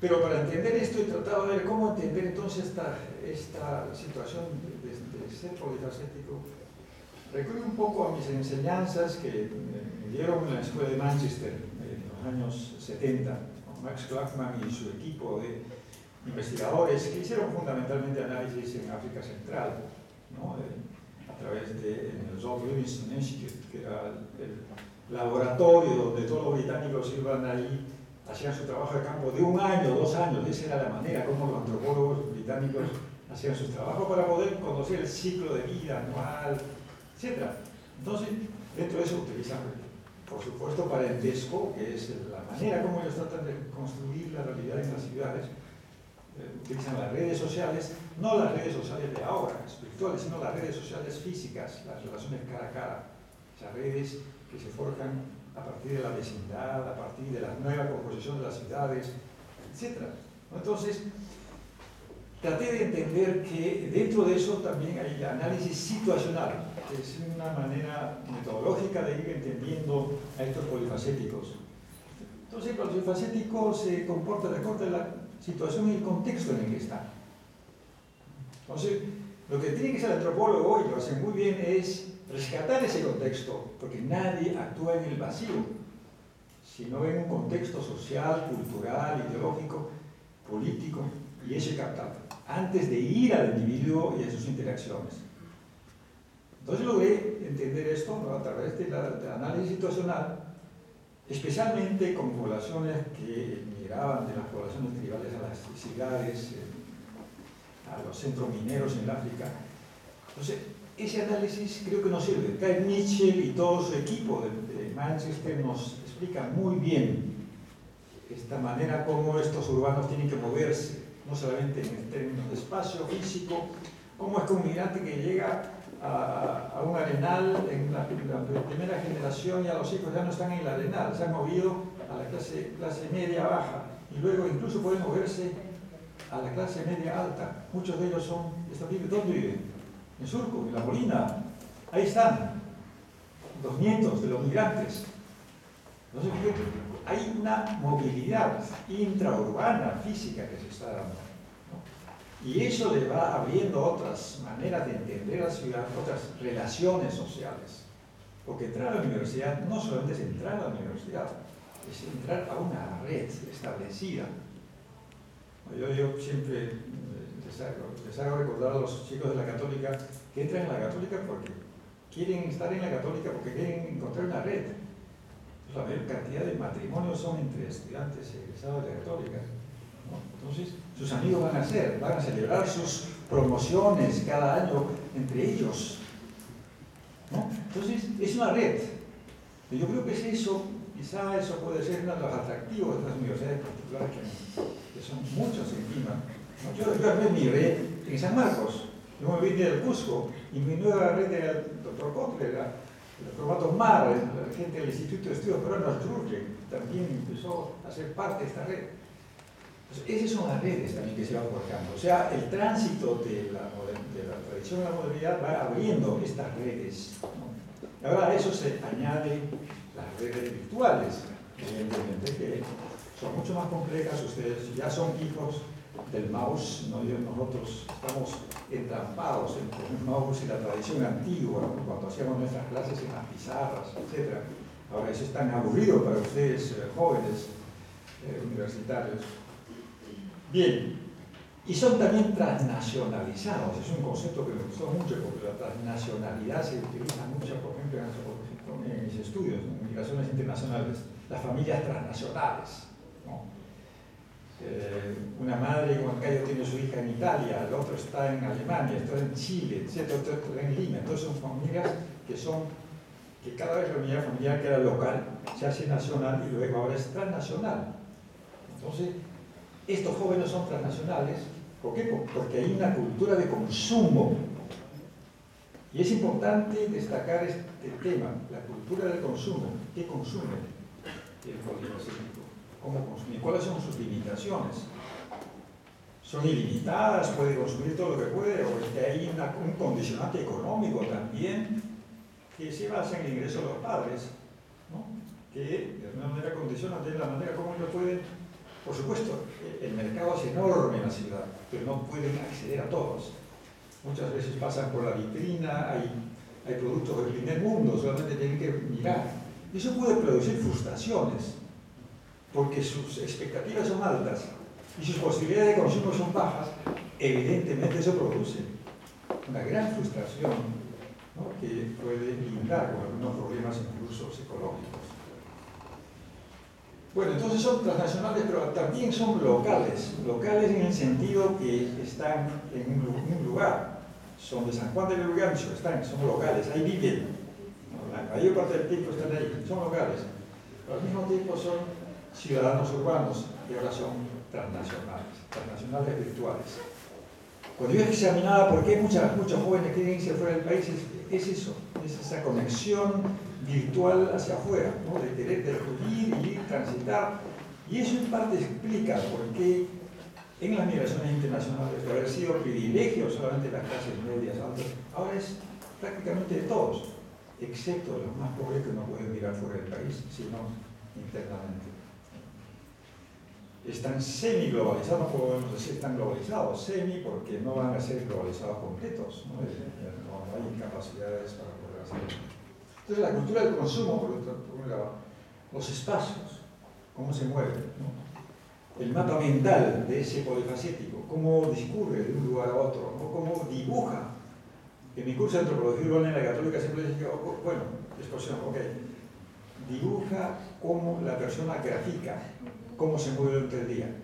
Pero para entender esto he tratado de ver cómo entender entonces esta situación de ser polifacético. Recurro un poco a mis enseñanzas que me dieron en la escuela de Manchester en los años 70, con Max Clafman y su equipo de investigadores que hicieron fundamentalmente análisis en África Central, ¿no? A través del John Livingstone Institute, que era el laboratorio donde todos los británicos iban ahí, hacían su trabajo de campo de 1 año, 2 años. Esa era la manera como los antropólogos británicos hacían sus trabajos para poder conocer el ciclo de vida anual, etc. Entonces, dentro de eso utilizan, por supuesto, parentesco, que es la manera como ellos tratan de construir la realidad en las ciudades. Utilizan las redes sociales, no las redes sociales de ahora, espirituales, sino las redes sociales físicas, las relaciones cara a cara, esas redes que se forjan a partir de la vecindad, a partir de la nueva composición de las ciudades, etc. Entonces, traté de entender que dentro de eso también hay análisis situacional, que es una manera metodológica de ir entendiendo a estos polifacéticos. Entonces, el polifacético se comporta de acuerdo a la situación y el contexto en el que está. Entonces, lo que tiene que hacer el antropólogo, y lo hace muy bien, es rescatar ese contexto, porque nadie actúa en el vacío, sino en un contexto social, cultural, ideológico, político, y ese captar, antes de ir al individuo y a sus interacciones. Entonces logré entender esto, ¿no?, a través del análisis situacional, especialmente con poblaciones que migraban de las poblaciones tribales a las ciudades, a los centros mineros en el África. Entonces, ese análisis creo que nos sirve. Kyle Mitchell y todo su equipo de Manchester nos explican muy bien esta manera como estos urbanos tienen que moverse, no solamente en términos de espacio físico, cómo es que un migrante que llega a un arenal en la primera generación, ya los hijos ya no están en el arenal, se han movido a la clase media baja, y luego incluso pueden moverse a la clase media alta. Muchos de ellos son, ¿dónde viven? En Surco, en La Molina. Ahí están los nietos de los migrantes. Entonces, hay una movilidad intraurbana, física, que se está dando, ¿no? Y eso le va abriendo otras maneras de entender la ciudad, otras relaciones sociales. Porque entrar a la universidad no solamente es entrar a la universidad, es entrar a una red establecida. Yo siempre les hago recordar a los chicos de la Católica que entran en la Católica porque quieren estar en la Católica, porque quieren encontrar una red. La mayor cantidad de matrimonios son entre estudiantes egresados de la Católica, ¿no? Entonces, sus amigos van a celebrar sus promociones cada año entre ellos, ¿no? Entonces, es una red. Yo creo que es eso, quizá eso puede ser uno de los atractivos de las universidades particulares que son muchos encima, ¿no? Yo armé mi red en San Marcos, yo me vine del Cusco, y mi nueva red era el doctor Kotler, el doctor Matos Mar, la gente del Instituto de Estudios Peruanos Truje, también empezó a ser parte de esta red. Entonces, esas son las redes también que se van forjando. O sea, el tránsito de la tradición a la modernidad va abriendo estas redes, ¿no? Y ahora a eso se añade las redes virtuales, evidentemente, que son mucho más complejas. Ustedes ya son hijos del mouse, ¿no? Nosotros estamos entrampados entre el mouse y la tradición antigua, ¿no?, cuando hacíamos nuestras clases en las pizarras, etc. Ahora eso es tan aburrido para ustedes, jóvenes universitarios. Bien, y son también transnacionalizados. Es un concepto que me gustó mucho, porque la transnacionalidad se utiliza mucho, por ejemplo, en mis estudios, en migraciones internacionales, las familias transnacionales, ¿no? Una madre con Cayo tiene su hija en Italia, el otro está en Alemania, está en Chile, etc., otro está en Lima. Entonces son familias que cada vez la unidad familiar que era local se hace nacional y luego ahora es transnacional. Entonces, estos jóvenes son transnacionales. ¿Por qué? Porque hay una cultura de consumo. Y es importante destacar este tema, la cultura del consumo. ¿Qué consume el polifacético? ¿Cómo consume? ¿Cuáles son sus limitaciones? ¿Son ilimitadas? ¿Puede consumir todo lo que puede? ¿O es que hay un condicionante económico también que se basa en el ingreso de los padres, ¿no?, que de alguna manera condiciona de la manera como ellos pueden Por supuesto, el mercado es enorme en la ciudad, pero no pueden acceder a todos. Muchas veces pasan por la vitrina, hay productos del primer mundo, solamente tienen que mirar. Eso puede producir frustraciones, porque sus expectativas son altas y sus posibilidades de consumo son bajas. Evidentemente eso produce una gran frustración, ¿no?, que puede lindar con algunos problemas incluso psicológicos. Bueno, entonces son transnacionales, pero también son locales. Locales en el sentido que están en un lugar. Son de San Juan de Lurigancho, son locales, ahí viven. La mayor parte del tiempo están ahí, son locales. Pero al mismo tiempo son ciudadanos urbanos y ahora son transnacionales virtuales. Cuando yo examinaba por qué muchos jóvenes quieren irse fuera del país, es eso, es esa conexión virtual hacia afuera, ¿no?, de querer ir, transitar. Y eso en parte explica por qué en las migraciones internacionales, de haber sido privilegio solamente de las clases medias altas, ahora es prácticamente de todos, excepto de los más pobres que no pueden mirar fuera del país, sino internamente. Están semi-globalizados, no podemos decir están globalizados, semi porque no van a ser globalizados completos, no hay capacidades para poder hacerlo. Entonces la cultura del consumo, por un lado, los espacios, cómo se mueven, ¿no?, el mapa mental de ese polifacético, cómo discurre de un lugar a otro, ¿no?, cómo dibuja. En mi curso de antropología urbana en la Católica siempre decía, bueno, exposición, ok, dibuja cómo la persona grafica, cómo se mueve durante el día.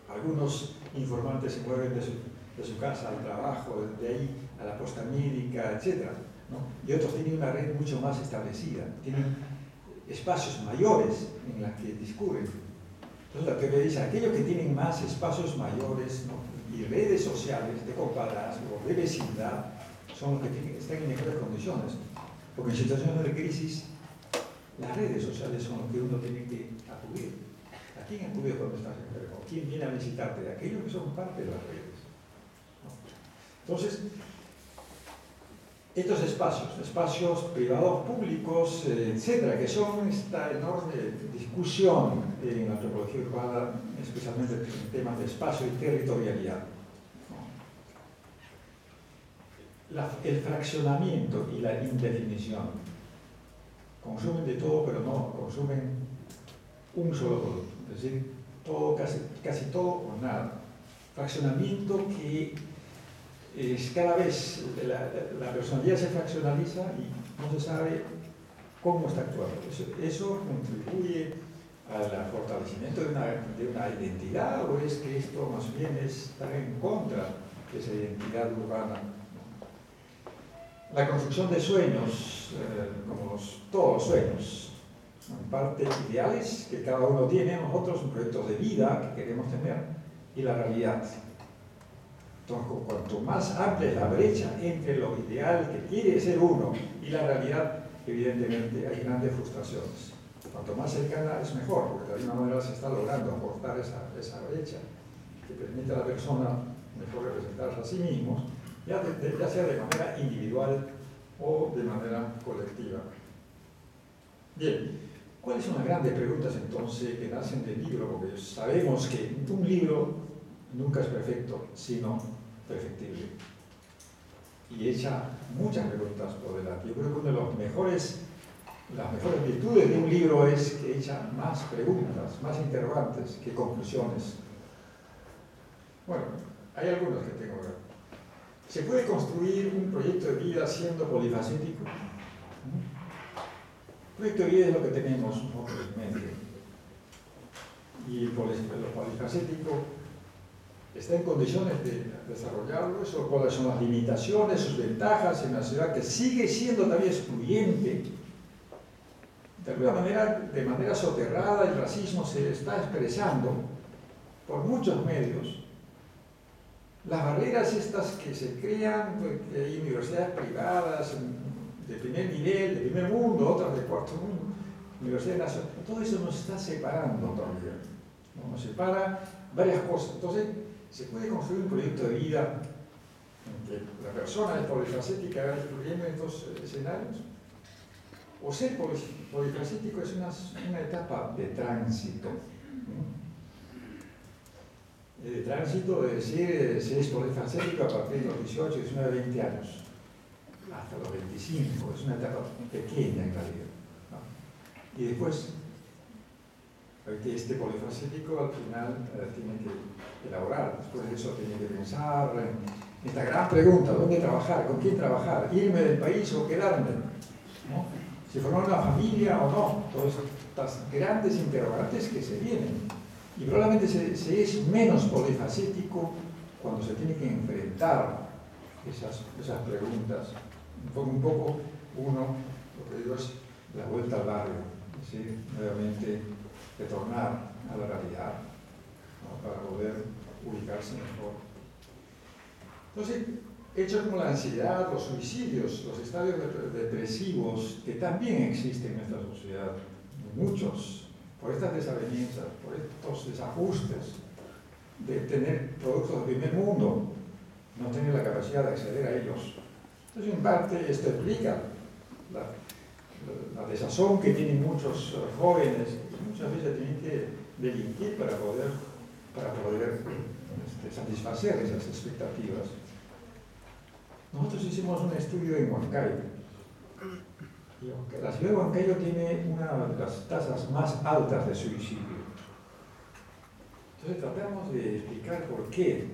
Algunos informantes se mueven de su casa al trabajo, de ahí a la posta médica, etc., ¿no? Y otros tienen una red mucho más establecida, tienen espacios mayores en los que discurren. Entonces, lo que me dice, aquellos que tienen más espacios mayores, ¿no?, y redes sociales de compadrazgo, de vecindad, son los que están en mejores condiciones. Porque en situaciones de crisis, las redes sociales son los que uno tiene que acudir. ¿A quién acude cuando estás enfermo? ¿Quién viene a visitarte? Aquellos que son parte de las redes, ¿no? Entonces, estos espacios privados, públicos, etcétera, que son esta enorme discusión en la antropología urbana, especialmente en temas de espacio y territorialidad, ¿no? El fraccionamiento y la indefinición. Consumen de todo, pero no consumen un solo producto, es decir, todo, casi todo o nada. Fraccionamiento que es cada vez la personalidad se fraccionaliza y no se sabe cómo está actuando. Eso contribuye al fortalecimiento de una identidad, o es que esto más bien está en contra de esa identidad urbana. La construcción de sueños, como todos los sueños, son parte ideales que cada uno tiene, nosotros un proyecto de vida que queremos tener, y la realidad. Entonces, cuanto más amplia es la brecha entre lo ideal que quiere ser uno y la realidad, evidentemente hay grandes frustraciones. Cuanto más cercana es mejor, porque de alguna manera se está logrando acortar esa brecha que permite a la persona mejor representarse a sí mismo, ya sea de manera individual o de manera colectiva. Bien, ¿cuáles son las grandes preguntas entonces que nacen del libro? Porque sabemos que un libro nunca es perfecto, sino perfectible. Y echa muchas preguntas por delante. Yo creo que una de las mejores virtudes de un libro es que echa más preguntas, más interrogantes que conclusiones. Bueno, hay algunos que tengo que ver. ¿Se puede construir un proyecto de vida siendo polifacético? El proyecto de vida es lo que tenemos nosotros en mente. Y lo polifacético está en condiciones de desarrollarlo, eso, cuáles son las limitaciones, sus ventajas en una ciudad que sigue siendo también excluyente. De alguna manera, de manera soterrada, el racismo se está expresando por muchos medios. Las barreras estas que se crean, que hay universidades privadas de primer nivel, de primer mundo, otras de cuarto mundo, universidades nacionales, todo eso nos está separando también, ¿no? Nos separa varias cosas. Entonces, ¿se puede construir un proyecto de vida en que la persona es polifacética incluyendo estos escenarios? ¿O ser polifacético es una etapa de tránsito, ¿no? de tránsito, es decir, se es polifacético a partir de los 18, 19, 20 años, hasta los 25, es una etapa pequeña en realidad, ¿no? Y después, que este polifacético al final tiene que elaborar, después de eso tiene que pensar en esta gran pregunta: ¿dónde trabajar? ¿Con quién trabajar? ¿Irme del país o quedarme? ¿No? ¿Si formar una familia o no? Todas estas grandes interrogantes que se vienen. Y probablemente se es menos polifacético cuando se tiene que enfrentar esas preguntas. Un poco uno, lo que digo es la vuelta al barrio, es decir, nuevamente retornar a la realidad, ¿no? Para poder ubicarse mejor. Entonces, hechos como la ansiedad, los suicidios, los estadios depresivos, que también existen en nuestra sociedad, muchos, por estas desavenencias, por estos desajustes de tener productos de primer mundo, no tener la capacidad de acceder a ellos. Entonces, en parte, esto explica la desazón que tienen muchos jóvenes, y muchas veces tienen que delinquir para poder satisfacer esas expectativas. Nosotros hicimos un estudio en Huancayo. La ciudad de Huancayo tiene una de las tasas más altas de suicidio. Entonces tratamos de explicar por qué.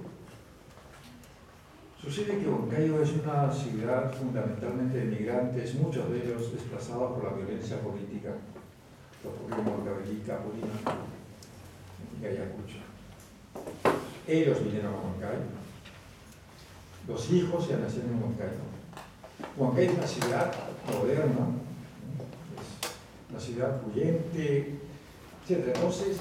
Sucede que Huancayo es una ciudad fundamentalmente de migrantes, muchos de ellos desplazados por la violencia política. Lo ocurrió en Huancavelica, Purímac y Ayacucho. Ellos vinieron a Huancayo. Los hijos ya nacieron en Huancayo. Huancayo es una ciudad moderna, es una ciudad pudiente, etc. Entonces,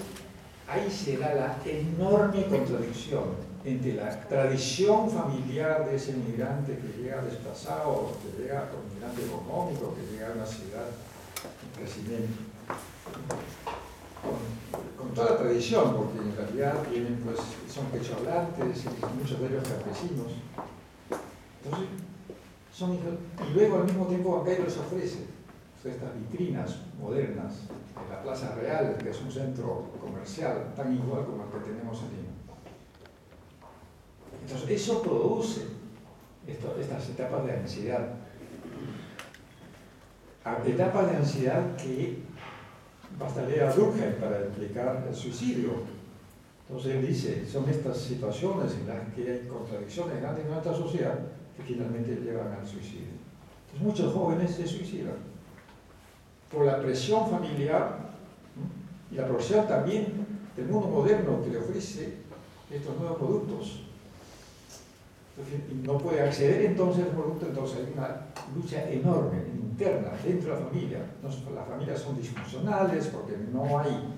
ahí se da la enorme contradicción entre la tradición familiar de ese migrante que llega desplazado, que llega con migrante económico, que llega a una ciudad en crecimiento, con toda la tradición, porque en realidad vienen, pues, son quechohablantes, muchos de ellos campesinos. Entonces, son hijos, y luego al mismo tiempo Huancayo les ofrece estas vitrinas modernas en la Plaza Real, que es un centro comercial tan igual como el que tenemos en Lima. Entonces, eso produce estas etapas de ansiedad. Etapas de ansiedad que basta leer a Durkheim para explicar el suicidio. Entonces él dice, son estas situaciones en las que hay contradicciones grandes en nuestra sociedad que finalmente llevan al suicidio. Entonces muchos jóvenes se suicidan por la presión familiar, ¿no? Y la presión también del mundo moderno que le ofrece estos nuevos productos. Entonces, no puede acceder entonces al producto, entonces hay una lucha enorme, interna, dentro de la familia. Las familias son disfuncionales porque no hay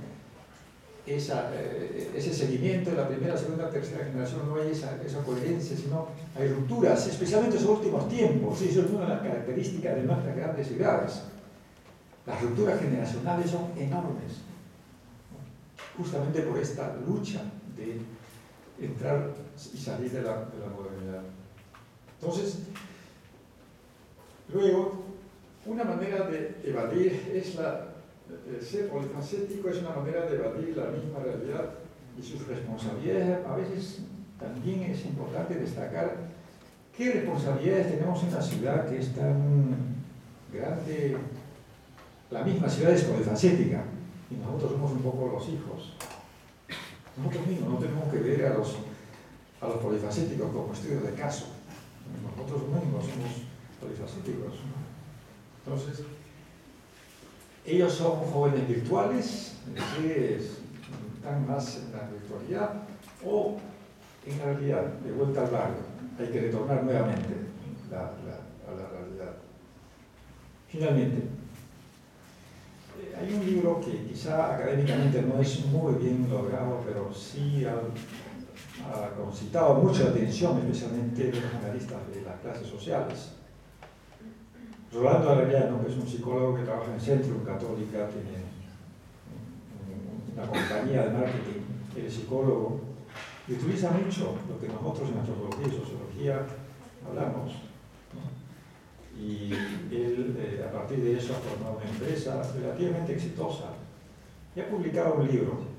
ese seguimiento de la primera, segunda, tercera generación, no hay esa coherencia, sino hay rupturas, especialmente en los últimos tiempos. Eso es una de las características de nuestras grandes ciudades. Las rupturas generacionales son enormes, justamente por esta lucha de entrar y salir de la modernidad. Entonces, luego, una manera de evadir es ser polifacético es una manera de evadir la misma realidad y sus responsabilidades. A veces también es importante destacar qué responsabilidades tenemos en la ciudad que es tan grande. La misma ciudad es polifacética y nosotros somos un poco los hijos. Nosotros mismos no tenemos que ver a los polifacéticos como estudios de caso. Nosotros mismos somos polifacéticos, ¿no? Entonces, ellos son jóvenes virtuales, es decir, están más en la virtualidad, o en la realidad, de vuelta al barrio. Hay que retornar nuevamente a la realidad. Finalmente, hay un libro que quizá académicamente no es muy bien logrado, pero sí ha concitado mucha atención, especialmente de los analistas de las clases sociales. Rolando Arellano, que es un psicólogo que trabaja en Centrum Católica, tiene una compañía de marketing, él es psicólogo, y utiliza mucho lo que nosotros en antropología y sociología hablamos, ¿no? Y él, a partir de eso, ha formado una empresa relativamente exitosa y ha publicado un libro